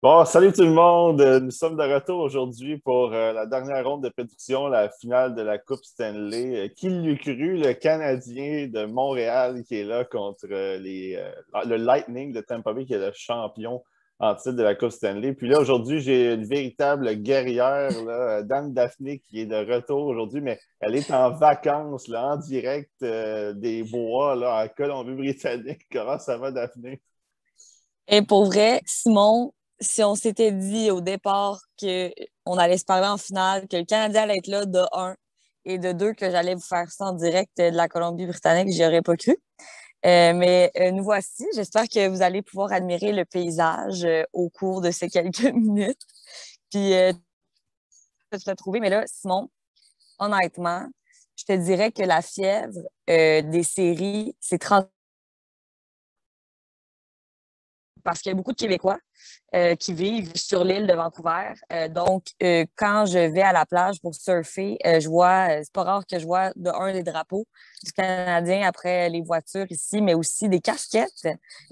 Bon, salut tout le monde. Nous sommes de retour aujourd'hui pour la dernière ronde de prédiction, la finale de la Coupe Stanley. Qui l'eût cru, le Canadien de Montréal qui est là contre le Lightning de Tampa Bay qui est le champion en titre de la Coupe Stanley. Puis là, aujourd'hui, j'ai une véritable guerrière, là, Dan Daphné, qui est de retour aujourd'hui, mais elle est en vacances, là, en direct des bois, là, en Colombie-Britannique. Comment ça va, Daphné? Et pour vrai, Simon, si on s'était dit au départ qu'on allait se parler en finale, que le Canadien allait être là de un et de deux, que j'allais vous faire ça en direct de la Colombie-Britannique, j'y aurais pas cru. Mais nous voici. J'espère que vous allez pouvoir admirer le paysage au cours de ces quelques minutes. Puis, je te trouver. Mais là, Simon, honnêtement, je te dirais que la fièvre des séries, c'est parce qu'il y a beaucoup de Québécois qui vivent sur l'île de Vancouver. Donc, quand je vais à la plage pour surfer, je vois, c'est pas rare que je vois de un des drapeaux du Canadien après les voitures ici, mais aussi des casquettes,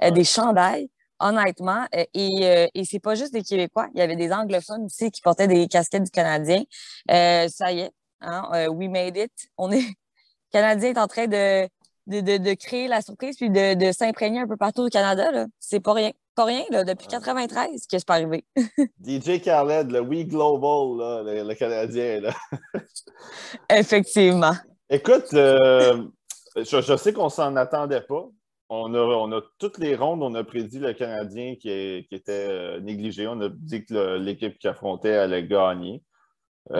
Ouais. des chandails. Honnêtement, et c'est pas juste des Québécois. Il y avait des anglophones aussi qui portaient des casquettes du Canadien. Ça y est, hein, we made it. Le Canadien est en train de créer la surprise puis de s'imprégner un peu partout au Canada. Là. C'est pas rien. Pas rien, là, depuis 93 que c'est pas arrivé. DJ Khaled, le We Global, là, le Canadien. Là. Effectivement. Écoute, je sais qu'on s'en attendait pas. On a toutes les rondes, on a prédit le Canadien qui était négligé. On a dit que l'équipe qui affrontait allait gagner. Oui.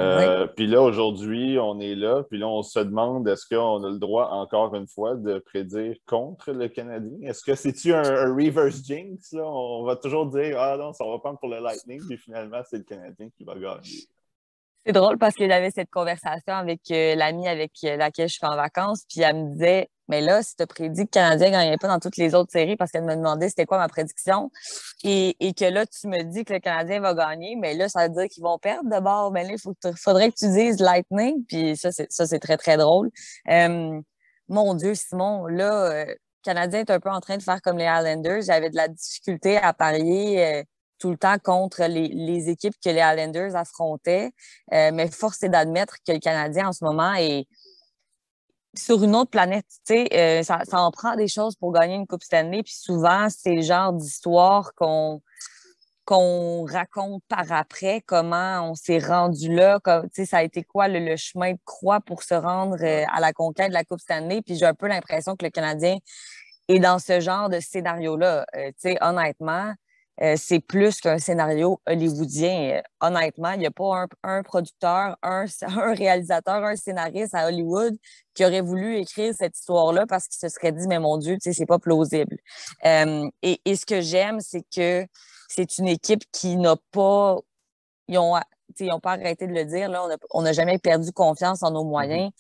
Puis là, aujourd'hui, on est là. Puis là, on se demande est-ce qu'on a le droit, encore une fois, de prédire contre le Canadien? Est-ce que c'est-tu un reverse jinx? Là? On va toujours dire ah non, ça va prendre pour le Lightning. Puis finalement, c'est le Canadien qui va gagner. C'est drôle parce que j'avais cette conversation avec l'amie avec laquelle je suis en vacances, puis elle me disait, mais là, si tu as prédit que le Canadien ne gagnait pas dans toutes les autres séries, parce qu'elle me demandait c'était quoi ma prédiction, et que là, tu me dis que le Canadien va gagner, mais là, ça veut dire qu'ils vont perdre de bord. Mais là, faudrait que tu dises Lightning, puis ça, c'est très, très drôle. Euh, Mon Dieu, Simon, là, le Canadien est un peu en train de faire comme les Islanders. J'avais de la difficulté à parier. Tout le temps contre les équipes que les Islanders affrontaient. Mais force est d'admettre que le Canadien, en ce moment, est sur une autre planète. Tu sais, ça en prend des choses pour gagner une Coupe Stanley. Puis souvent, c'est le genre d'histoire qu'on raconte par après, comment on s'est rendu là, comme, tu sais, ça a été quoi le chemin de croix pour se rendre Ouais. à la conquête de la Coupe Stanley. Puis j'ai un peu l'impression que le Canadien est dans ce genre de scénario-là. Tu sais, honnêtement, c'est plus qu'un scénario hollywoodien. Honnêtement, il n'y a pas un producteur, un réalisateur, un scénariste à Hollywood qui aurait voulu écrire cette histoire-là parce qu'il se serait dit, mais mon Dieu, tu sais, c'est pas plausible. Et ce que j'aime, c'est que c'est une équipe qui n'a pas, ils ont, ils n'ont pas arrêté de le dire, là, on n'a jamais perdu confiance en nos Mhm. moyens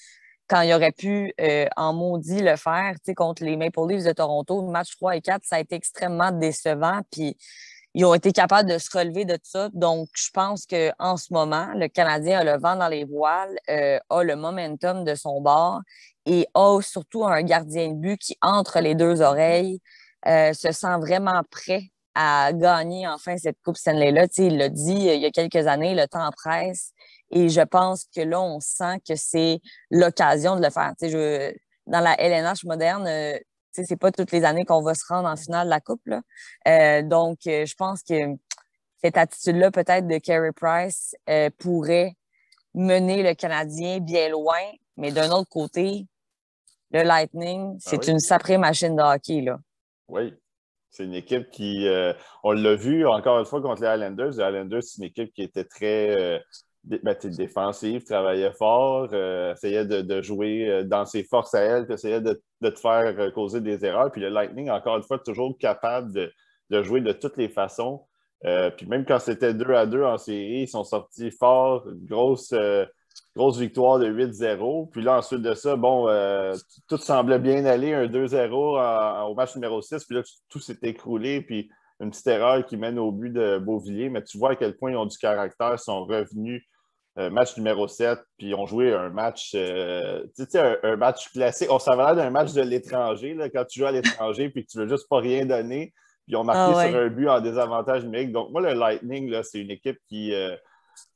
quand il aurait pu en maudit le faire, tu sais, contre les Maple Leafs de Toronto, le match 3 et 4, ça a été extrêmement décevant. Puis ils ont été capables de se relever de ça. Donc, je pense qu'en ce moment, le Canadien a le vent dans les voiles, a le momentum de son bord et a surtout un gardien de but qui, entre les deux oreilles, se sent vraiment prêt à gagner enfin cette Coupe Stanley-là. Tu sais, il l'a dit il y a quelques années, le temps presse. Et je pense que là, on sent que c'est l'occasion de le faire. Tu sais, dans la LNH moderne, tu sais, c'est pas toutes les années qu'on va se rendre en finale de la Coupe, là. Donc, je pense que cette attitude-là, peut-être, de Carey Price pourrait mener le Canadien bien loin. Mais d'un autre côté, le Lightning, Ah c'est oui, une sacrée machine de hockey, là. oui. C'est une équipe qui, on l'a vu encore une fois contre les Highlanders. Les Highlanders, c'est une équipe qui était très défensive, travaillait fort, essayait de jouer dans ses forces à elle, essayait de te faire causer des erreurs. Puis le Lightning, encore une fois, toujours capable de jouer de toutes les façons. Puis même quand c'était 2-2 en série, ils sont sortis forts, grosse victoire de 8-0. Puis là, ensuite de ça, bon, tout semblait bien aller, un 2-0 au match numéro 6. Puis là, tout s'est écroulé. Puis une petite erreur qui mène au but de Beauvillier. Mais tu vois à quel point ils ont du caractère, sont revenus. Match numéro 7, puis ils ont joué un match, tu sais, un match classique. On s'en va l'air d'un match de l'étranger, là, quand tu joues à l'étranger, puis que tu veux juste pas rien donner. puis ils ont marqué sur un but en désavantage numérique. Donc, moi, le Lightning, là, c'est une équipe qui...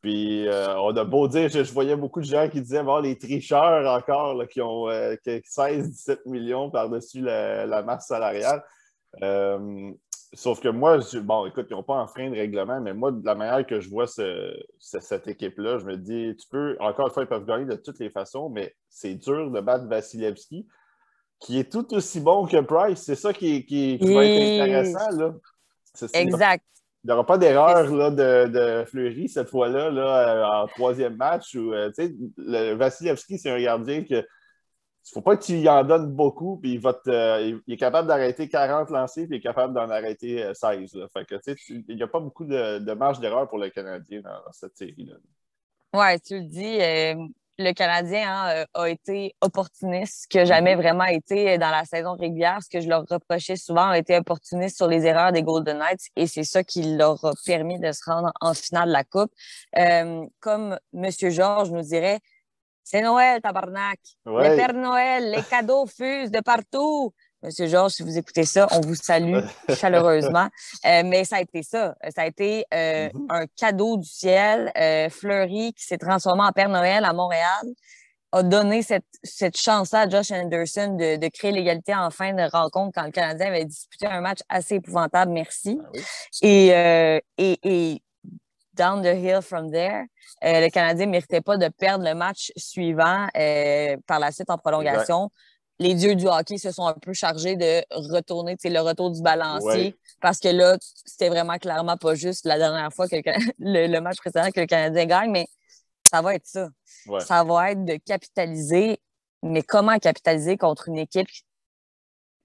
puis, on a beau dire, je voyais beaucoup de gens qui disaient, bon, les tricheurs encore, là, qui ont 16-17 millions par-dessus la masse salariale. Sauf que moi, bon, écoute, ils n'ont pas enfreint de règlement, mais moi, de la manière que je vois cette équipe-là, je me dis, encore une fois, ils peuvent gagner de toutes les façons, mais c'est dur de battre Vasilevski, qui est tout aussi bon que Price. C'est ça qui va être intéressant, là. Exact. Il n'y aura pas d'erreur là, de Fleury cette fois-là là, en troisième match. Vasilevski, c'est un gardien que il ne faut pas que tu y en donnes beaucoup, puis il est capable d'arrêter 40 lancers, puis il est capable d'en arrêter 16. Là. Fait que, il n'y a pas beaucoup de marge d'erreur pour le Canadien dans cette série-là. Oui, tu le dis, le Canadien a été opportuniste, que jamais vraiment été dans la saison régulière. Ce que je leur reprochais souvent a été opportuniste sur les erreurs des Golden Knights, et c'est ça qui leur a permis de se rendre en finale de la Coupe. Comme M. Georges nous dirait, c'est Noël, tabarnak. Ouais. Le Père Noël, les cadeaux fusent de partout. Monsieur Georges, si vous écoutez ça, on vous salue chaleureusement. Mais ça a été ça. Ça a été un cadeau du ciel. Fleury, qui s'est transformé en Père Noël à Montréal, a donné cette chance-là à Josh Anderson de créer l'égalité en fin de rencontre quand le Canadien avait disputé un match assez épouvantable. Merci. Ah oui. Et down the hill from there, le Canadien ne méritait pas de perdre le match suivant par la suite en prolongation. Exact. Les dieux du hockey se sont un peu chargés de retourner, le retour du balancier, parce que là, c'était vraiment clairement pas juste la dernière fois que le match précédent que le Canadien gagne, mais ça va être ça. Ouais. Ça va être de capitaliser, mais comment capitaliser contre une équipe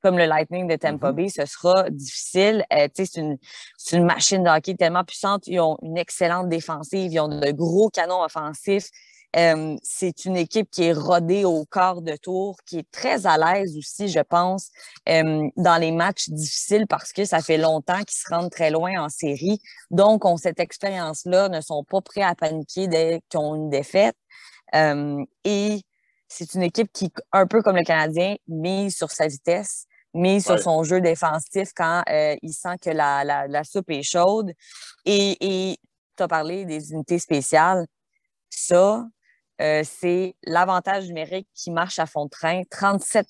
comme le Lightning de Tampa Bay, ce sera difficile. C'est une machine de hockey tellement puissante. Ils ont une excellente défensive. Ils ont de gros canons offensifs. C'est une équipe qui est rodée au quart de tour, qui est très à l'aise aussi, je pense, dans les matchs difficiles parce que ça fait longtemps qu'ils se rendent très loin en série. Donc, ont cette expérience-là, ne sont pas prêts à paniquer dès qu'ils ont une défaite. Et c'est une équipe qui, un peu comme le Canadien, mise sur sa vitesse, mise sur son jeu défensif quand il sent que la soupe est chaude. Et tu as parlé des unités spéciales. Ça, c'est l'avantage numérique qui marche à fond de train. 37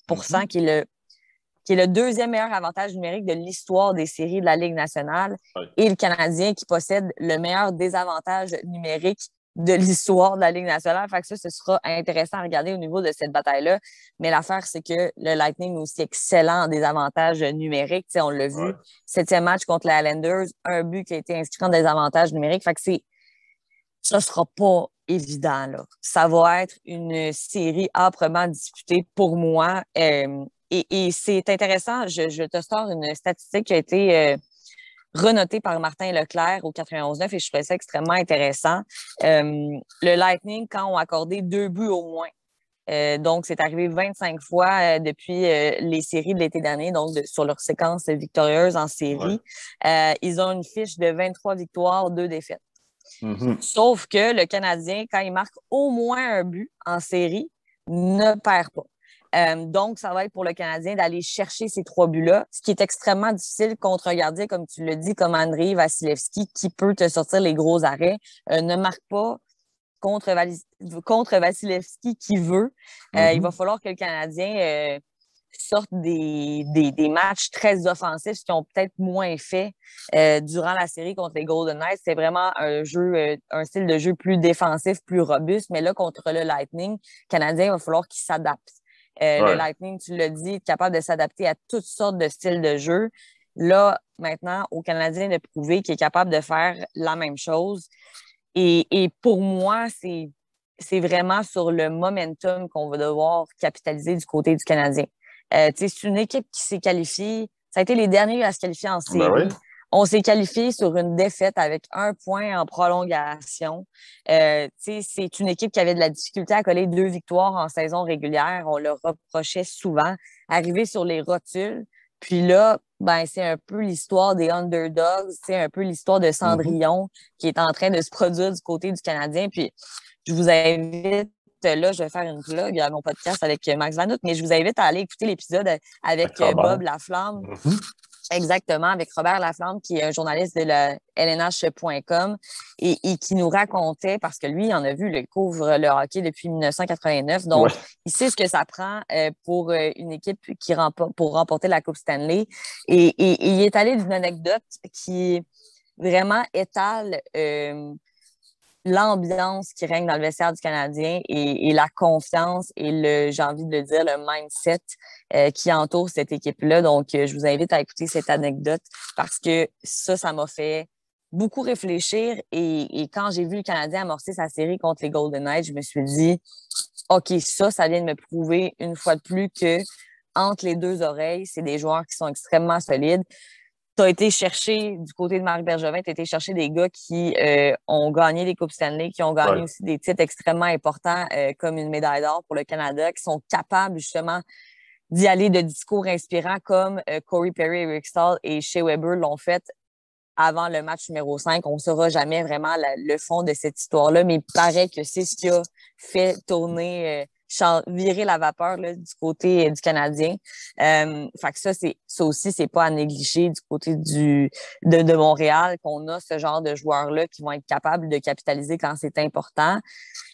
qui est le deuxième meilleur avantage numérique de l'histoire des séries de la Ligue nationale. Et le Canadien qui possède le meilleur désavantage numérique de l'histoire de la Ligue nationale. Fait que ça, ce sera intéressant à regarder au niveau de cette bataille-là. Mais l'affaire, c'est que le Lightning est aussi excellent en désavantages numériques. T'sais, on l'a vu. 7e match contre les Islanders, un but qui a été inscrit en désavantage numérique. Fait que ça sera pas évident, là. Ça va être une série âprement disputée pour moi. Et c'est intéressant. Je te sors une statistique qui a été renoté par Martin Leclerc au 91-9 et je trouvais ça extrêmement intéressant. Le Lightning, quand on a accordé 2 buts au moins, donc c'est arrivé 25 fois depuis les séries de l'été dernier, donc sur leur séquence victorieuse en série. Ils ont une fiche de 23 victoires, 2 défaites. Sauf que le Canadien, quand il marque au moins un but en série, ne perd pas. Donc, ça va être pour le Canadien d'aller chercher ces 3 buts-là, ce qui est extrêmement difficile contre un gardien, comme tu le dis, comme Andrei Vasilevski, qui peut te sortir les gros arrêts. Ne marque pas contre Vasilevski qui veut. Il va falloir que le Canadien sorte des matchs très offensifs qui ont peut-être moins fait durant la série contre les Golden Knights. C'est vraiment un style de jeu plus défensif, plus robuste. Mais là, contre le Lightning, le Canadien, il va falloir qu'il s'adapte. Le Lightning, tu l'as dit, est capable de s'adapter à toutes sortes de styles de jeu. Là, maintenant, au Canadien de prouver qu'il est capable de faire la même chose. Et pour moi, c'est vraiment sur le momentum qu'on va devoir capitaliser du côté du Canadien. C'est une équipe qui s'est qualifiée. Ça a été les derniers à se qualifier en série. On s'est qualifié sur une défaite avec 1 point en prolongation. C'est une équipe qui avait de la difficulté à coller 2 victoires en saison régulière. On leur reprochait souvent. Arriver sur les rotules. Puis là, c'est un peu l'histoire des underdogs. C'est un peu l'histoire de Cendrillon qui est en train de se produire du côté du Canadien. Puis je vous invite, là, je vais faire une plug à mon podcast avec Max Vanout, mais je vous invite à aller écouter l'épisode avec Bob Laflamme. Exactement, avec Robert Laflamme, qui est un journaliste de la LNH.com et qui nous racontait, parce que lui, il en a vu, il couvre le hockey depuis 1989, donc Ouais. il sait ce que ça prend pour une équipe qui pour remporter la Coupe Stanley. Et il est allé d'une anecdote qui vraiment étale l'ambiance qui règne dans le vestiaire du Canadien et la confiance et j'ai envie de le dire, le mindset qui entoure cette équipe-là. Donc, je vous invite à écouter cette anecdote parce que ça m'a fait beaucoup réfléchir. Et quand j'ai vu le Canadien amorcer sa série contre les Golden Knights, je me suis dit, OK, ça vient de me prouver une fois de plus que entre les deux oreilles, c'est des joueurs qui sont extrêmement solides. Tu as été chercher, du côté de Marc Bergevin, tu as été chercher des gars qui ont gagné les Coupes Stanley, qui ont gagné Ouais. aussi des titres extrêmement importants, comme une médaille d'or pour le Canada, qui sont capables justement d'y aller de discours inspirants comme Corey Perry, Eric Staal et Shea Weber l'ont fait avant le match numéro 5. On ne saura jamais vraiment le fond de cette histoire-là, mais il paraît que c'est ce qui a fait tourner, virer la vapeur là, du côté du Canadien. Fait que ça aussi, c'est pas à négliger du côté de Montréal, qu'on a ce genre de joueurs-là qui vont être capables de capitaliser quand c'est important.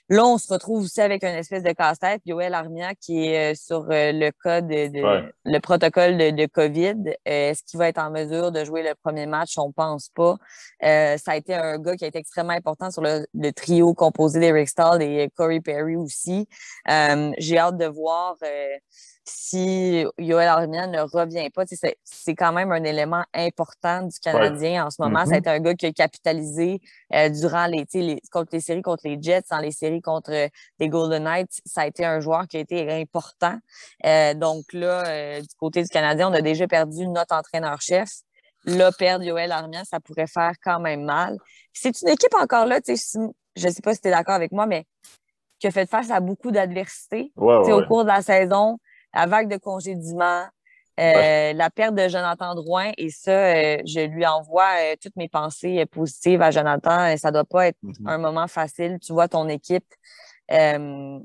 Là, on se retrouve aussi avec une espèce de casse-tête. Yoel Armia qui est sur le cas Ouais. le protocole de COVID. Est-ce qu'il va être en mesure de jouer le premier match? On pense pas. Ça a été un gars qui a été extrêmement important sur le trio composé d'Eric Staal et Corey Perry aussi. J'ai hâte de voir si Yoel Armia ne revient pas. C'est quand même un élément important du Ouais. Canadien en ce moment. Ça a Mm-hmm. été un gars qui a capitalisé durant contre les séries contre les Jets, dans les séries contre les Golden Knights. Ça a été un joueur qui a été important. Donc là, du côté du Canadien, on a déjà perdu notre entraîneur-chef. Là, perdre Yoel Armia, ça pourrait faire quand même mal. C'est une équipe encore là, je ne sais pas si tu es d'accord avec moi, mais qui a fait face à beaucoup d'adversité. Ouais, ouais, Au ouais. cours de la saison, la vague de congédiements, Ouais. la perte de Jonathan Drouin, et ça, je lui envoie toutes mes pensées positives à Jonathan. Ça doit pas être Mm-hmm. un moment facile. Tu vois ton équipe euh,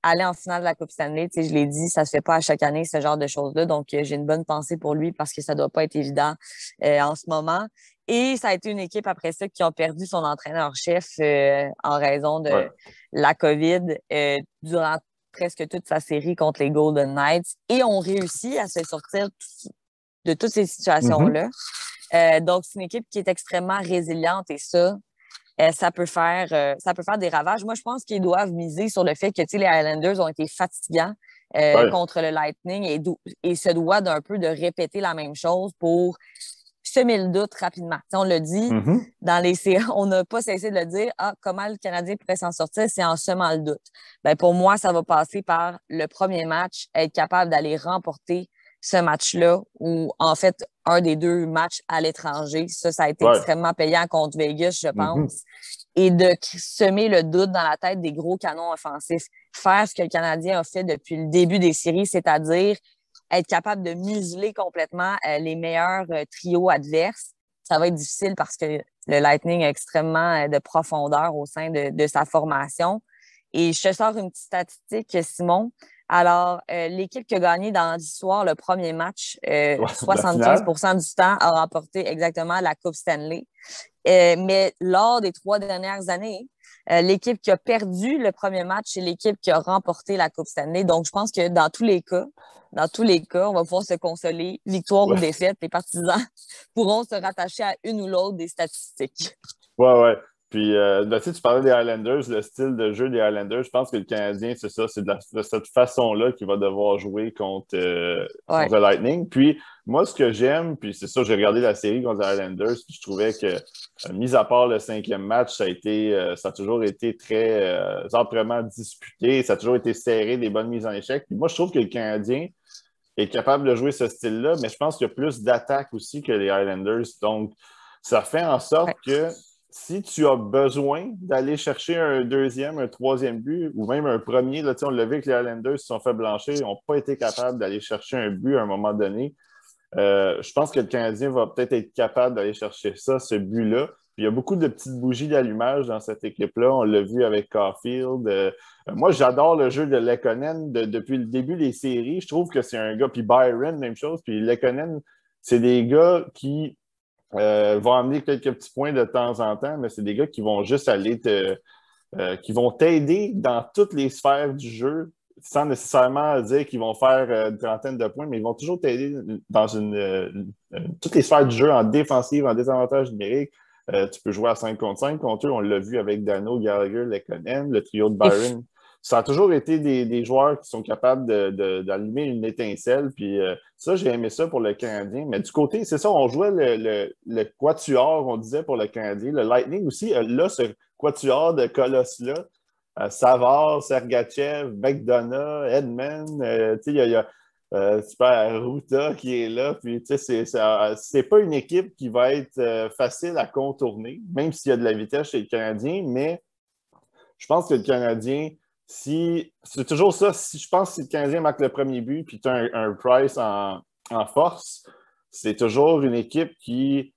aller en finale de la Coupe Stanley, je l'ai dit, ça se fait pas à chaque année, ce genre de choses-là. Donc, j'ai une bonne pensée pour lui parce que ça doit pas être évident en ce moment. Et ça a été une équipe après ça qui a perdu son entraîneur-chef en raison de Ouais. la COVID durant presque toute sa série contre les Golden Knights et ont réussi à se sortir de toutes ces Mm-hmm. situations-là. Donc, c'est une équipe qui est extrêmement résiliente et ça peut faire des ravages. Moi, je pense qu'ils doivent miser sur le fait que les Highlanders ont été fatigants Ouais. contre le Lightning et se doivent d'un peu de répéter la même chose pour semer le doute rapidement. On le dit Mm-hmm. dans les séries, on n'a pas cessé de le dire. Ah, comment le Canadien pourrait s'en sortir? C'est en semant le doute. Ben, pour moi, ça va passer par le premier match, être capable d'aller remporter ce match-là ou en fait un des deux matchs à l'étranger. Ça a été Ouais. extrêmement payant contre Vegas, je Mm-hmm. pense. Et de semer le doute dans la tête des gros canons offensifs. Faire ce que le Canadien a fait depuis le début des séries, c'est-à-dire être capable de museler complètement les meilleurs trios adverses. Ça va être difficile parce que le Lightning a extrêmement de profondeur au sein de sa formation. Et je te sors une petite statistique, Simon. Alors, l'équipe qui a gagné dans l'histoire le premier match, Ouais. La 75 finale. du temps, a remporté exactement la Coupe Stanley. Mais lors des 3 dernières années, l'équipe qui a perdu le premier match, c'est l'équipe qui a remporté la Coupe Stanley. Donc, je pense que dans tous les cas, on va pouvoir se consoler, victoire ou Ouais. défaite. Les partisans pourront se rattacher à une ou l'autre des statistiques. Ouais, ouais. Puis, ben, tu parlais des Highlanders, le style de jeu des Highlanders. Je pense que le Canadien, c'est ça, c'est de cette façon-là qu'il va devoir jouer Ouais. contre le Lightning. Puis, moi, ce que j'aime, puis c'est ça, j'ai regardé la série contre les Highlanders, puis je trouvais que, mis à part le cinquième match, ça a toujours été très âprement disputé, ça a toujours été serré, des bonnes mises en échec. Puis moi, je trouve que le Canadien est capable de jouer ce style-là, mais je pense qu'il y a plus d'attaques aussi que les Highlanders. Donc, ça fait en Ouais. sorte que si tu as besoin d'aller chercher un deuxième, un troisième but, ou même un premier, là, on l'a vu que les Highlanders se sont fait blanchir, ils n'ont pas été capables d'aller chercher un but à un moment donné. Je pense que le Canadien va peut-être être capable d'aller chercher ça, ce but-là. Puis il y a beaucoup de petites bougies d'allumage dans cette équipe-là. On l'a vu avec Caulfield. Moi, j'adore le jeu de Lekkonen depuis le début des séries. Je trouve que c'est un gars. Puis Byron, même chose. Puis Lekkonen, c'est des gars qui vont amener quelques petits points de temps en temps, mais c'est des gars qui vont juste aller qui vont t'aider dans toutes les sphères du jeu, sans nécessairement dire qu'ils vont faire une trentaine de points, mais ils vont toujours t'aider dans toutes les sphères du jeu, en défensive, en désavantage numérique. Tu peux jouer à 5 contre 5 contre eux. On l'a vu avec Dano, Gallagher, Lekonen, le trio de Byron. Ça a toujours été des joueurs qui sont capables d'allumer une étincelle. Puis ça, j'ai aimé ça pour le Canadien. Mais du côté, c'est ça, on jouait le quatuor, on disait pour le Canadien. Le Lightning aussi, là, ce quatuor de colosses-là, Savard, Sergachev, McDonough, Edman, il y a Super Ruta qui est là. Puis, c'est pas une équipe qui va être facile à contourner, même s'il y a de la vitesse chez le Canadien, mais je pense que le Canadien, c'est toujours ça, je pense que si le Canadien marque le premier but, puis tu as un Price en force, c'est toujours une équipe qui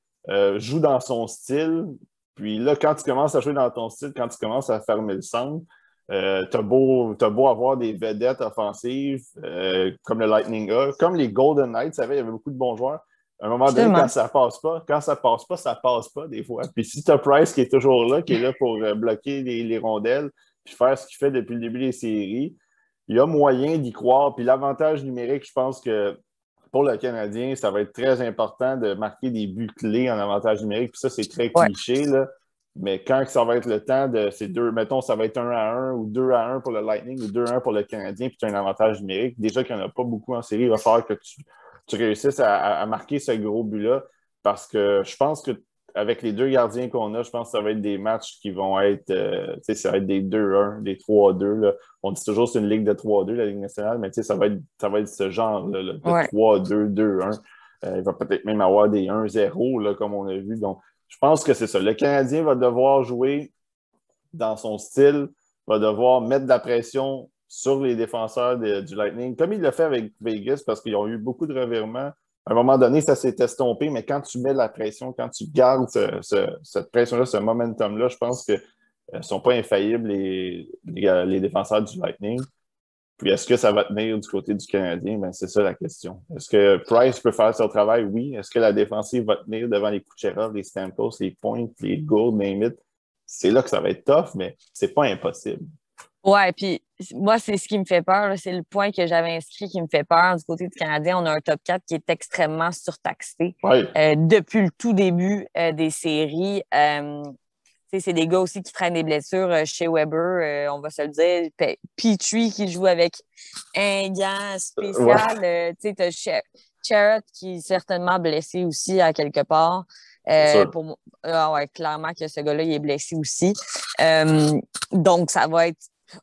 joue dans son style. Puis là, quand tu commences à jouer dans ton style, quand tu commences à fermer le centre, t'as beau avoir des vedettes offensives comme le Lightning a, comme les Golden Knights, il y avait beaucoup de bons joueurs. À un moment donné, quand ça passe pas, ça passe pas des fois. Puis si tu as Price qui est toujours là, qui est là pour bloquer les rondelles, puis faire ce qu'il fait depuis le début des séries, il y a moyen d'y croire. Puis l'avantage numérique, je pense que pour le Canadien, ça va être très important de marquer des buts clés en avantage numérique. Puis ça, c'est très cliché, là. Mais quand ça va être le temps de ces deux, mettons, ça va être 1-1 ou 2-1 pour le Lightning ou 2-1 pour le Canadien, puis tu as un avantage numérique, déjà qu'il n'y en a pas beaucoup en série, il va falloir que tu réussisses à marquer ce gros but-là. Parce que je pense qu'avec les deux gardiens qu'on a, je pense que ça va être des matchs qui vont être, ça va être des 2-1, des 3-2. Là. On dit toujours que c'est une ligue de 3-2, la Ligue nationale, mais ça va être ce genre-là, de 3-2, 2-1. Il va peut-être même avoir des 1-0, là, comme on a vu. Donc, je pense que c'est ça. Le Canadien va devoir jouer dans son style, va devoir mettre de la pression sur les défenseurs du Lightning, comme il l'a fait avec Vegas, parce qu'ils ont eu beaucoup de revirements. À un moment donné, ça s'est estompé, mais quand tu mets de la pression, quand tu gardes cette pression-là, ce momentum-là, je pense qu'ils ne sont pas infaillibles, les défenseurs du Lightning. Puis est-ce que ça va tenir du côté du Canadien? Ben, c'est ça la question. Est-ce que Price peut faire son travail? Oui. Est-ce que la défensive va tenir devant les Kucherov, les Stamkos, les Points, les Gould, name it? C'est là que ça va être tough, mais c'est pas impossible. Ouais, puis moi, c'est ce qui me fait peur. Là. C'est le point que j'avais inscrit qui me fait peur. Du côté du Canadien, on a un top 4 qui est extrêmement surtaxé. Depuis le tout début des séries. C'est des gars aussi qui traînent des blessures chez Weber, on va se le dire. Petrie qui joue avec un gant spécial. Tu sais, Charrot qui est certainement blessé aussi à quelque part. Clairement que ce gars-là, il est blessé aussi. Donc, ça va être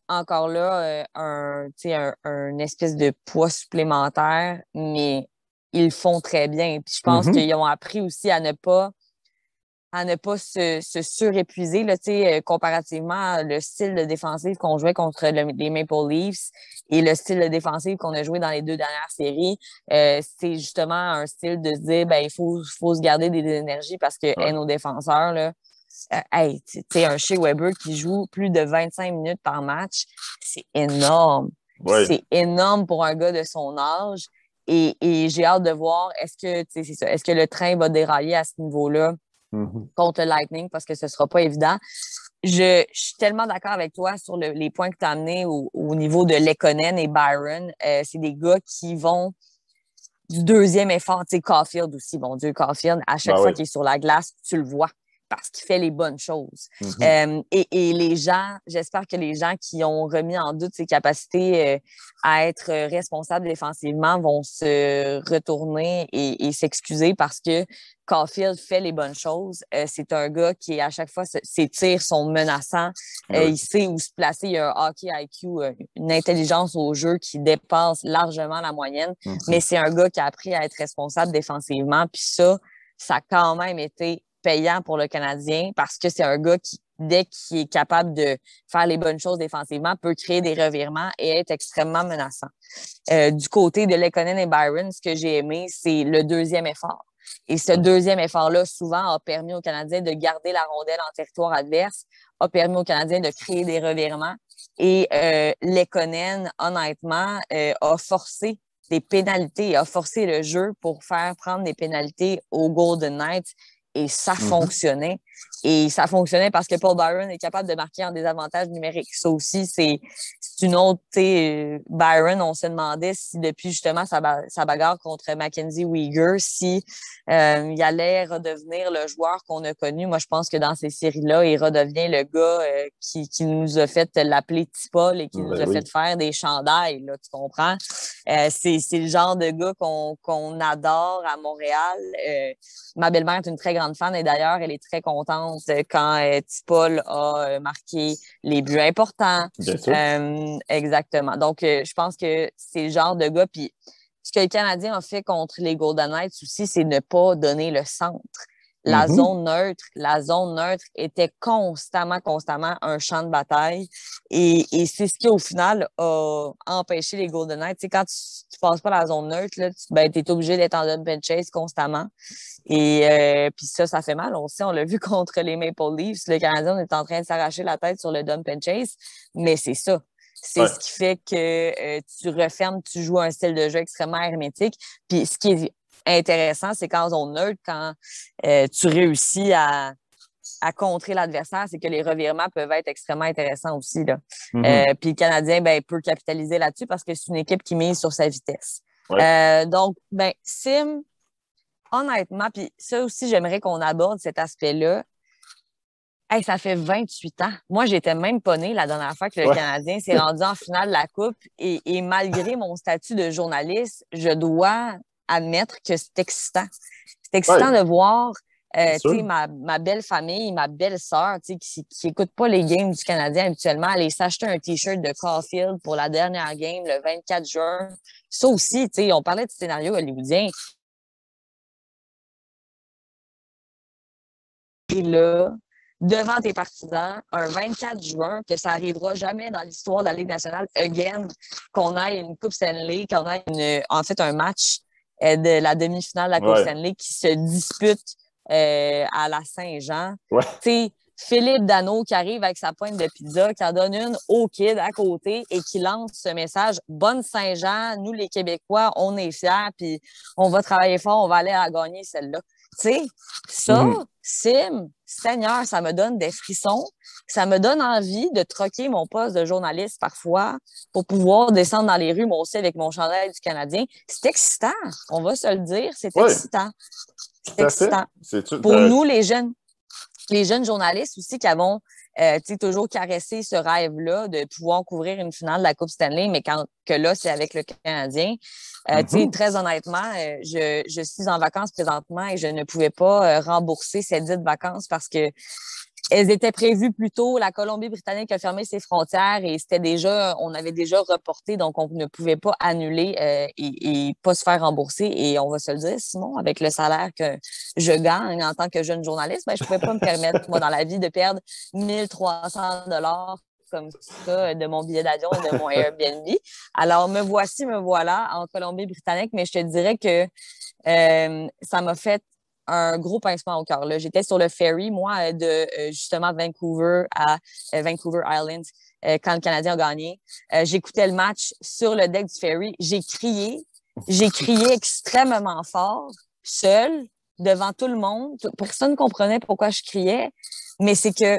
encore là un espèce de poids supplémentaire, mais ils le font très bien. Puis je pense qu'ils ont appris aussi à ne pas se surépuiser, là, comparativement le style de défensive qu'on jouait contre les Maple Leafs et le style de défensive qu'on a joué dans les 2 dernières séries. C'est justement un style de se dire, ben, il faut se garder des énergies parce que nos défenseurs, là, un Shea Weber qui joue plus de 25 minutes par match, c'est énorme. Ouais. C'est énorme pour un gars de son âge. Et j'ai hâte de voir, est-ce que le train va dérailler à ce niveau-là contre le Lightning, parce que ce sera pas évident. Je suis tellement d'accord avec toi sur les points que tu as amenés au niveau de Lekonen et Byron. C'est des gars qui vont du deuxième effort. Tu sais, Caulfield aussi, mon Dieu, Caulfield, à chaque fois qu'il est sur la glace, tu le vois parce qu'il fait les bonnes choses. Et les gens, j'espère que les gens qui ont remis en doute ses capacités à être responsables défensivement vont se retourner et s'excuser parce que Caulfield fait les bonnes choses. C'est un gars qui, à chaque fois, ses tirs sont menaçants. Il sait où se placer. Il a un hockey IQ, une intelligence au jeu qui dépasse largement la moyenne. Mais c'est un gars qui a appris à être responsable défensivement. Puis ça a quand même été payant pour le Canadien parce que c'est un gars qui, dès qu'il est capable de faire les bonnes choses défensivement, peut créer des revirements et être extrêmement menaçant. Du côté de Lekonen et Byron, ce que j'ai aimé, c'est le deuxième effort. Et ce deuxième effort-là, souvent, a permis aux Canadiens de garder la rondelle en territoire adverse, a permis aux Canadiens de créer des revirements. Et Lekonen, honnêtement, a forcé des pénalités, a forcé le jeu pour faire prendre des pénalités aux Golden Knights et ça fonctionnait. Et ça fonctionnait parce que Paul Byron est capable de marquer en désavantage numérique. Ça aussi, c'est une autre, tu sais, Byron, on se demandait si depuis justement sa bagarre contre Mackenzie Weegar, si il allait redevenir le joueur qu'on a connu. Moi, je pense que dans ces séries-là, il redevient le gars qui nous a fait l'appeler T-Paul et qui nous a fait faire des chandails, là, tu comprends? C'est le genre de gars qu'on adore à Montréal. Ma belle-mère est une très grande fan et d'ailleurs, elle est très contente quand T-Paul a marqué les buts importants. Bien sûr. Exactement. Donc, je pense que c'est le genre de gars. Puis, ce que le Canadien a fait contre les Golden Knights aussi, c'est ne pas donner le centre. La zone neutre était constamment un champ de bataille. Et c'est ce qui, au final, a empêché les Golden Knights. Tu sais, quand tu passes pas la zone neutre, là, tu es obligé d'être en dump and chase constamment. Et puis ça fait mal. On l'a vu contre les Maple Leafs. Le Canadien est en train de s'arracher la tête sur le dump and chase. Mais c'est ça. C'est ce qui fait que tu refermes, tu joues un style de jeu extrêmement hermétique. Puis ce qui est intéressant, c'est qu'en zone neutre, quand tu réussis à contrer l'adversaire, c'est que les revirements peuvent être extrêmement intéressants aussi, là. Puis le Canadien peut capitaliser là-dessus parce que c'est une équipe qui mise sur sa vitesse. Donc, Sim, honnêtement, puis ça aussi, j'aimerais qu'on aborde cet aspect-là. Hey, ça fait 28 ans. Moi, j'étais même pas née la dernière fois que le Canadien s'est rendu en finale de la Coupe. Et malgré mon statut de journaliste, je dois admettre que c'est excitant. C'est excitant de voir ma belle famille, ma belle sœur qui écoute pas les games du Canadien habituellement, aller s'acheter un T-shirt de Caulfield pour la dernière game le 24 juin. Ça aussi, on parlait de scénario hollywoodien. Et là, devant tes partisans, un 24 juin, que ça arrivera jamais dans l'histoire de la Ligue nationale, again, qu'on ait une Coupe Stanley, qu'on ait un match de la demi-finale de la Coupe Stanley qui se dispute à la Saint-Jean. Philippe Danault qui arrive avec sa pointe de pizza, qui en donne une au kid à côté et qui lance ce message « Bonne Saint-Jean, nous les Québécois, on est fiers, puis on va travailler fort, on va aller à gagner celle-là. » Tu sais, ça, Sim, Seigneur, ça me donne des frissons. Ça me donne envie de troquer mon poste de journaliste parfois pour pouvoir descendre dans les rues, moi aussi, avec mon chandail du Canadien. C'est excitant, on va se le dire, c'est excitant. C'est excitant. Pour nous, les jeunes journalistes aussi qui avons toujours caressé ce rêve-là de pouvoir couvrir une finale de la Coupe Stanley, mais que là, c'est avec le Canadien. Très honnêtement, je suis en vacances présentement et je ne pouvais pas rembourser ces dites vacances parce que elles étaient prévues plus tôt. La Colombie-Britannique a fermé ses frontières et on avait déjà reporté, donc on ne pouvait pas annuler et pas se faire rembourser. Et on va se le dire, Simon, avec le salaire que je gagne en tant que jeune journaliste, je ne pouvais pas me permettre, moi, dans la vie, de perdre 1 300 $ comme ça de mon billet d'avion et de mon Airbnb. Alors, me voilà en Colombie-Britannique, mais je te dirais que ça m'a fait un gros pincement au cœur. J'étais sur le ferry, moi, de justement Vancouver à Vancouver Island quand le Canadien a gagné. J'écoutais le match sur le deck du ferry. J'ai crié extrêmement fort, seule, devant tout le monde. Personne ne comprenait pourquoi je criais, mais c'est que,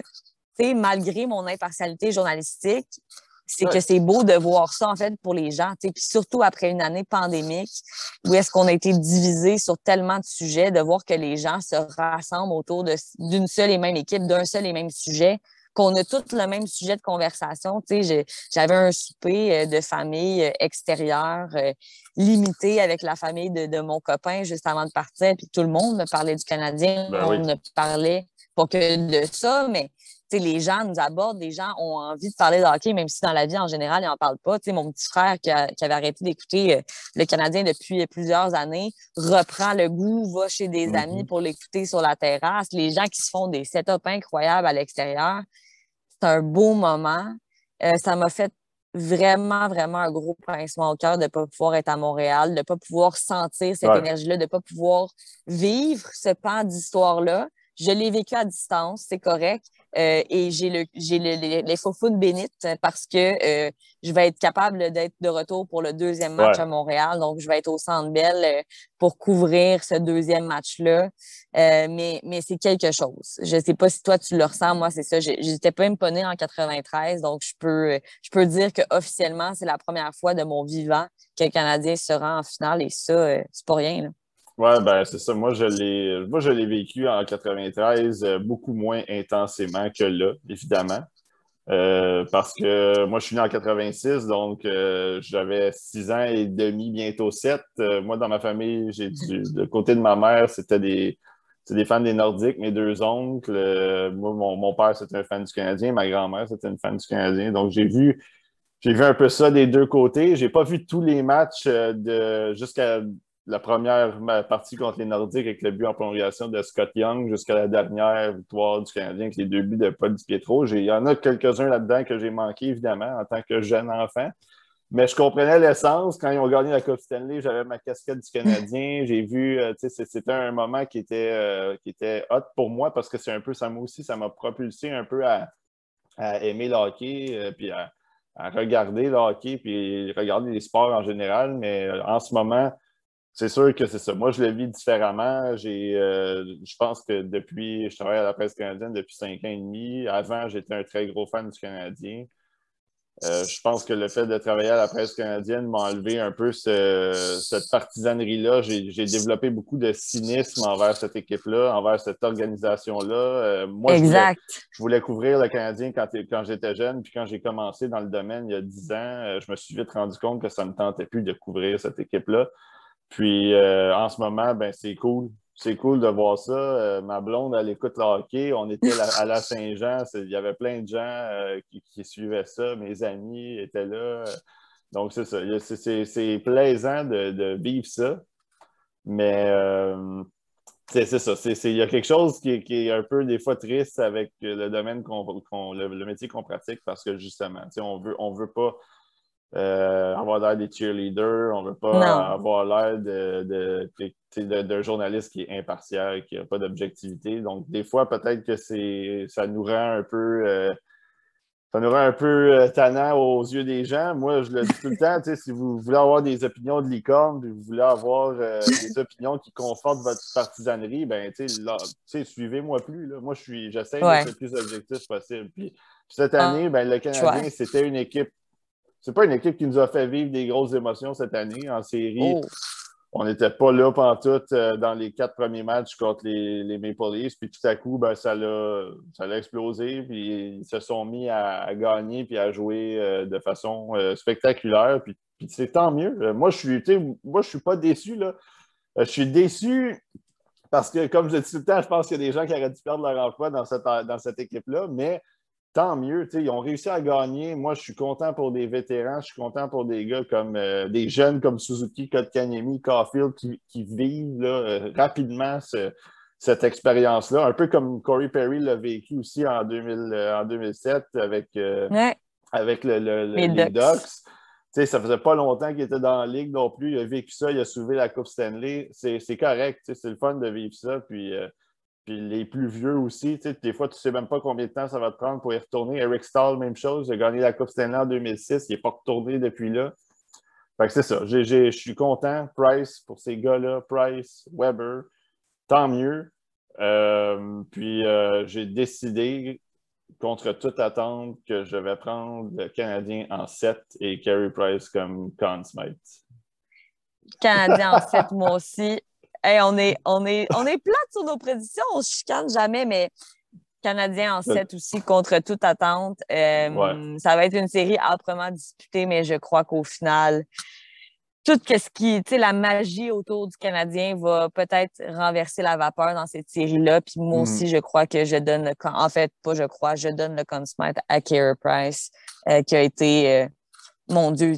tu sais, malgré mon impartialité journalistique, c'est que c'est beau de voir ça, en fait, pour les gens. Puis surtout après une année pandémique, où est-ce qu'on a été divisé sur tellement de sujets, de voir que les gens se rassemblent autour d'une seule et même équipe, d'un seul et même sujet, qu'on a tous le même sujet de conversation. J'avais un souper de famille extérieure, limité avec la famille de mon copain juste avant de partir, puis tout le monde me parlait du Canadien, on ne parlait pas que de ça, mais les gens nous abordent, les gens ont envie de parler de hockey, même si dans la vie, en général, ils n'en parlent pas. Mon petit frère qui avait arrêté d'écouter le Canadien depuis plusieurs années reprend le goût, va chez des amis pour l'écouter sur la terrasse. Les gens qui se font des setups incroyables à l'extérieur. C'est un beau moment. Ça m'a fait vraiment, vraiment un gros pincement au cœur de ne pas pouvoir être à Montréal, de ne pas pouvoir sentir cette énergie-là, de ne pas pouvoir vivre ce pan d'histoire-là. je l'ai vécu à distance, c'est correct. Et j'ai les faufounes bénites parce que je vais être capable d'être de retour pour le deuxième match à Montréal. Donc, je vais être au Centre Bell pour couvrir ce deuxième match-là. Mais c'est quelque chose. Je sais pas si toi, tu le ressens. Moi, c'est ça. J'étais pas imponée en 93. Donc, je peux dire que officiellement, c'est la première fois de mon vivant que le Canadien se rend en finale. Et ça, c'est pas rien, là. Ouais, ben c'est ça. Moi, je l'ai vécu en 93 beaucoup moins intensément que là, évidemment. Parce que moi, je suis né en 86, donc j'avais 6 ans et demi, bientôt 7. Moi, dans ma famille, de côté de ma mère, c'est des fans des Nordiques, mes deux oncles. Moi, mon père, c'était un fan du Canadien. Ma grand-mère, c'était une fan du Canadien. Donc, j'ai vu un peu ça des deux côtés. J'ai pas vu tous les matchs jusqu'à la première partie contre les Nordiques avec le but en prolongation de Scott Young jusqu'à la dernière victoire du Canadien avec les 2 buts de Paul Di Pietro. Il y en a quelques-uns là-dedans que j'ai manqué, évidemment, en tant que jeune enfant. Mais je comprenais l'essence. Quand ils ont gagné la Coupe Stanley, j'avais ma casquette du Canadien. J'ai vu, c'était un moment qui était hot pour moi parce que c'est un peu, ça m'a propulsé un peu à aimer le hockey, puis à regarder le hockey, puis regarder les sports en général. Mais en ce moment, c'est sûr que c'est ça. Moi, je le vis différemment. Je pense que je travaille à la presse canadienne depuis 5 ans et demi. Avant, j'étais un très gros fan du Canadien. Je pense que le fait de travailler à la presse canadienne m'a enlevé un peu cette partisanerie-là. J'ai développé beaucoup de cynisme envers cette équipe-là, envers cette organisation-là. Moi, Exact. je voulais couvrir le Canadien quand j'étais jeune, puis quand j'ai commencé dans le domaine il y a 10 ans, je me suis vite rendu compte que ça ne me tentait plus de couvrir cette équipe-là. Puis en ce moment, ben c'est cool. C'est cool de voir ça. Ma blonde, elle écoute le hockey. On était à la Saint-Jean. Il y avait plein de gens qui suivaient ça. Mes amis étaient là. Donc, c'est ça. C'est plaisant de vivre ça. Mais c'est ça. Il y a quelque chose qui est un peu des fois triste avec le domaine le métier qu'on pratique parce que justement, on veut pas avoir l'air des cheerleaders, on ne veut pas avoir l'air d'un journaliste qui est impartial, qui n'a pas d'objectivité. Donc, des fois, peut-être que ça nous rend un peu tannant aux yeux des gens. Moi, je le dis tout le temps, si vous voulez avoir des opinions de licorne, puis vous voulez avoir des opinions qui confortent votre partisanerie, ben, suivez-moi plus. Là. Moi, j'essaie d'être le plus objectif possible. Puis cette année, ben, le Canadien, c'était une équipe. C'est pas une équipe qui nous a fait vivre des grosses émotions cette année. En série, on n'était pas là pantoute dans les 4 premiers matchs contre les Maple Leafs. Puis tout à coup, ben, ça l'a explosé. Puis ils se sont mis à gagner puis à jouer de façon spectaculaire. Puis c'est tant mieux. Moi, je suis pas déçu. Là. Je suis déçu parce que, comme je dis tout le temps, je pense qu'il y a des gens qui auraient dû perdre leur emploi dans cette équipe-là. Mais tant mieux, ils ont réussi à gagner. Moi, je suis content pour des vétérans, je suis content pour des gars comme des jeunes comme Suzuki, Kotkaniemi, Caulfield qui vivent là, rapidement cette expérience-là. Un peu comme Corey Perry l'a vécu aussi en 2007 avec les Ducks. Ça faisait pas longtemps qu'il était dans la ligue non plus. Il a vécu ça, il a soulevé la Coupe Stanley. C'est correct, c'est le fun de vivre ça. Puis les plus vieux aussi, des fois, tu ne sais même pas combien de temps ça va te prendre pour y retourner. Eric Stahl, même chose. Il a gagné la Coupe Stanley en 2006. Il n'est pas retourné depuis là. Fait que c'est ça. Je suis content. Price, pour ces gars-là, Price, Weber, tant mieux. Puis j'ai décidé, contre toute attente, que je vais prendre le Canadien en 7 et Carey Price comme Conn Smythe. Canadien en 7, moi aussi. Hey, on est plate sur nos prédictions, on se chicane jamais, mais Canadien en 7 aussi, contre toute attente. Ça va être une série âprement disputée, mais je crois qu'au final, tout ce qui, la magie autour du Canadien va peut-être renverser la vapeur dans cette série-là. Puis moi aussi, je crois que je donne je donne le Conn Smythe à Carey Price, qui a été, mon Dieu,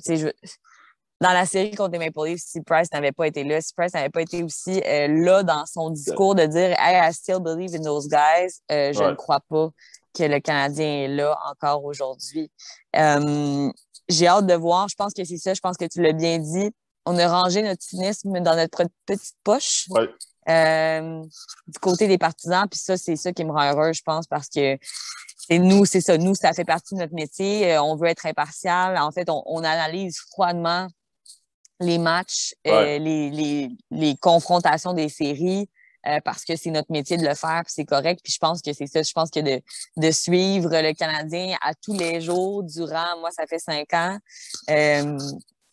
dans la série contre les Maple Leafs, si Price n'avait pas été là, si Price n'avait pas été aussi là dans son discours de dire « Hey, I still believe in those guys », je ne crois pas que le Canadien est là encore aujourd'hui. J'ai hâte de voir. Je pense que c'est ça. Je pense que tu l'as bien dit. On a rangé notre cynisme dans notre petite poche. du côté des partisans. Puis ça, c'est ça qui me rend heureux, je pense, parce que c'est ça. Nous, ça fait partie de notre métier. On veut être impartial. En fait, on analyse froidement les matchs, Ouais. les confrontations des séries, parce que c'est notre métier de le faire, puis c'est correct. Puis je pense que c'est ça. Je pense que de suivre le Canadien à tous les jours durant, moi, ça fait 5 ans,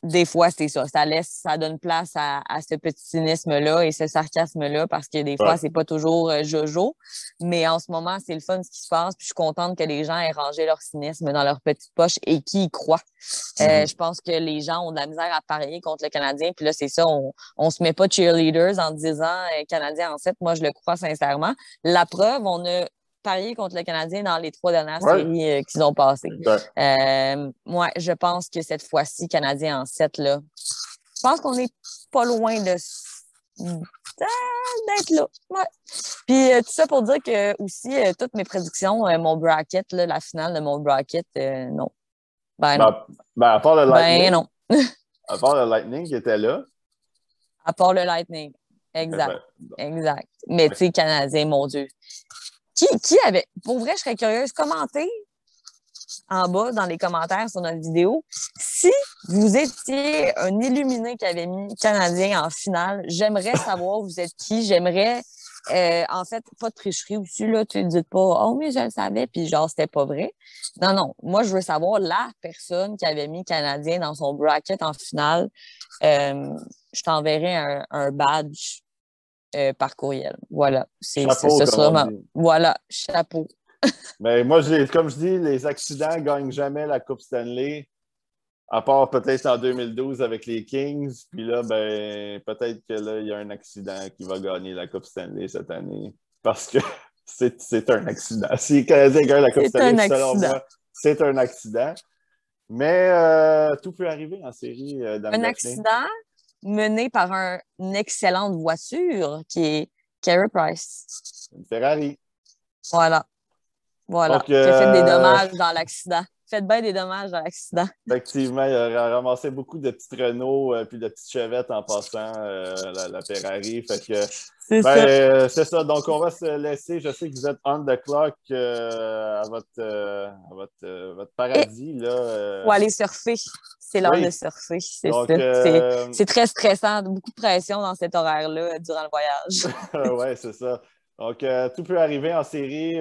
des fois, c'est ça. Ça donne place à ce petit cynisme-là et ce sarcasme-là parce que des fois, Ouais. c'est pas toujours jojo. Mais en ce moment, c'est le fun ce qui se passe. Puis je suis contente que les gens aient rangé leur cynisme dans leur petite poche et qui y croient. Je pense que les gens ont de la misère à parier contre le Canadien. Puis là, c'est ça, on se met pas cheerleaders en disant Canadien en 7. Moi, je le crois sincèrement. La preuve, on a parié contre le Canadien dans les 3 dernières Ouais. séries qu'ils ont passées. Exact. Moi, je pense que cette fois-ci, Canadien en 7, là, je pense qu'on est pas loin d'être là. Ouais. Puis tout ça pour dire que aussi, toutes mes prédictions, mon bracket, là, la finale de mon bracket, non. Ben non. À part le Ben Lightning, non. à part le Lightning qui était là, À part le Lightning. Exact. bon. Exact. Mais tu sais, Canadien, mon Dieu. Qui avait. Pour vrai, je serais curieuse. Commentez en bas dans les commentaires sur notre vidéo. Si vous étiez un illuminé qui avait mis Canadien en finale, j'aimerais savoir vous êtes qui. J'aimerais, en fait, pas de tricherie aussi, là. Tu ne dites pas, oh, mais je le savais, puis genre, c'était pas vrai. Non, non. Moi, je veux savoir la personne qui avait mis Canadien dans son bracket en finale. Je t'enverrai un badge par courriel. Voilà. Chapeau, Ce comme sera on dit. Voilà, chapeau. Mais moi, comme je dis, les accidents ne gagnent jamais la Coupe Stanley, à part peut-être en 2012 avec les Kings. Puis là, ben, peut-être que là, il y a un accident qui va gagner la Coupe Stanley cette année. Parce que c'est un accident. Si les Canadiens gagnent la Coupe C'est un Stanley, selon accident. moi, c'est un accident. Mais tout peut arriver en série, Dame Un Daphné. accident mené par une excellente voiture qui est Carey Price. Une Ferrari. Voilà. Voilà. Donc, Qui a fait des dommages dans l'accident. Faites bien des dommages dans l'accident. effectivement, il a ramassé beaucoup de petites Renault puis de petites Chevettes en passant la Ferrari. Fait que, C'est ben, ça. c'est ça. Donc, on va se laisser. Je sais que vous êtes on the clock à votre Et paradis. Là, faut aller surfer. C'est l'heure de oui. surfer. C'est Donc, ça. C'est très stressant. Beaucoup de pression dans cet horaire-là durant le voyage. ouais, c'est ça. Donc, tout peut arriver en série.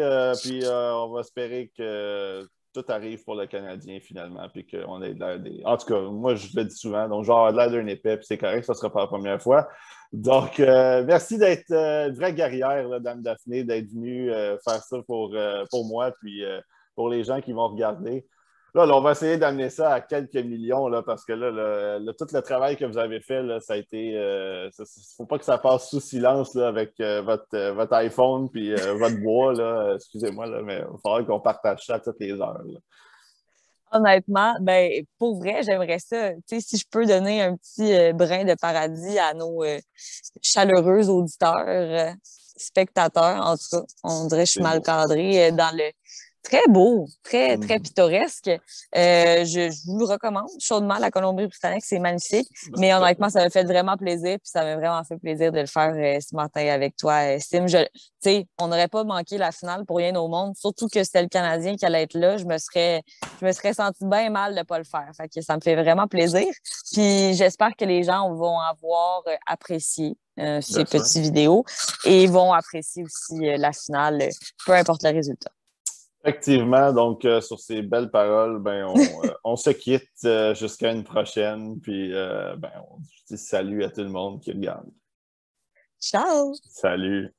Puis, on va espérer que tout arrive pour le Canadien finalement, puis qu'on ait de l'air des. En tout cas, moi, je le dis souvent, donc genre de l'air d'un épais, puis c'est correct, ça ne sera pas la première fois. Donc, merci d'être une vraie guerrière, là, Dame Daphné, d'être venue faire ça pour moi, puis pour les gens qui vont regarder. Là, on va essayer d'amener ça à quelques millions, là, parce que là, tout le travail que vous avez fait, là, ça a été. Il ne faut pas que ça passe sous silence là, avec votre iPhone puis votre bois. Là, excusez-moi, là, mais il va falloir qu'on partage ça à toutes les heures. Là. Honnêtement, ben pour vrai, j'aimerais ça. Tu sais, si je peux donner un petit brin de paradis à nos chaleureux auditeurs, spectateurs, en tout cas, on dirait que je suis C'est mal beau. cadrée dans le très beau, très, très Mm. pittoresque. Je vous le recommande chaudement, la Colombie-Britannique, c'est magnifique. Ben, Mais tout à fait. honnêtement, ça m'a fait vraiment plaisir, puis ça m'a vraiment fait plaisir de le faire ce matin avec toi, Sim. Tu sais, on n'aurait pas manqué la finale pour rien au monde, surtout que c'était le Canadien qui allait être là. Je me serais senti bien mal de ne pas le faire. Fait que ça me fait vraiment plaisir. Puis j'espère que les gens vont avoir apprécié Bien ces sûr. petites vidéos et vont apprécier aussi la finale, peu importe le résultat. Effectivement, donc sur ces belles paroles, ben, on se quitte jusqu'à une prochaine. Puis ben, on dit salut à tout le monde qui regarde. Ciao! Salut.